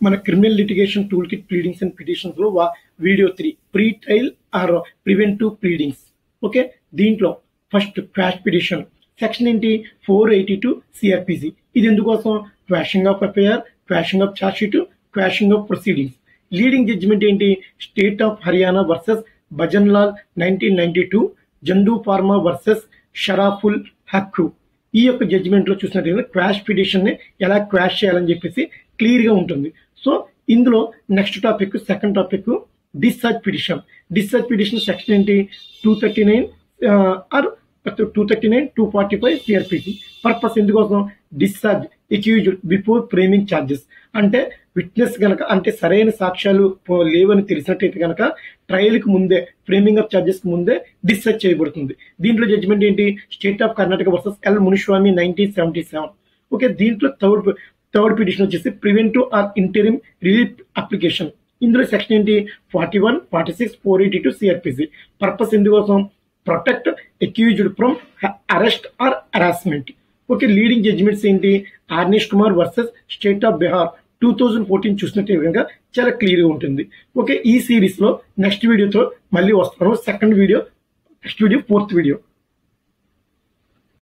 మన criminal litigation tool kit pleadings and petitions లో video 3 pre trial or preventive pleadings. Okay, దీంట్లో first quash petition section ఏంటి 482 CRPC. ఇది ఎందుకోసం? Quashing of FIR, quashing of charge sheet, quashing of proceedings. Leading judgment ఏంటి? State of Haryana versus Bhajan Lal 1992, Zandu pharma versus Sharaful Haque. ఈ యొక్క judgement లో చూసినట్లయితే క్వాష్ పిటిషన్ ని ఎలా క్వాష్ చేయాలని చెప్పేసి క్లియర్ గా ఉంటుంది. సో ఇందులో next topic, second topic discharge petition. Discharge petition section ఏంటి 239 ఆర్ 239, 245 సిఆర్పిసి. పర్పస్ ఎందుకోసం? Discharge accused before framing charges. అంటే విట్నెస్ గనక అంటే సరైన సాక్ష్యాలు లేవని తెలిసినట్టయితే కనుక ట్రయల్ కి ముందే, ఫ్రేమింగ్ ఆఫ్ ఛార్జెస్ కి ముందే డిశ్చార్జ్ చేయబడుతుంది. దీంట్లో జడ్జిమెంట్ ఏంటి? State of Karnataka versus L Muniswamy 1977. Okay, దీంట్లో థర్డ్ పిటిషన్ వచ్చేసి preventive or interim relief application. ఇందులో సెక్షన్ ఏంటి 41, 46, 482 సిఆర్పిసి. పర్పస్ ఎందుకోసం? Protect accused from arrest or harassment. Okay, leading judgments ఏంటి? Arnesh Kumar versus state of Bihar 2014 చూసినట్టు విధంగా చాలా క్లియర్ గా ఉంటుంది. ఓకే, ఈ సిరీస్ లో నెక్స్ట్ వీడియోతో మళ్ళీ వస్తాను. Next video 4th video.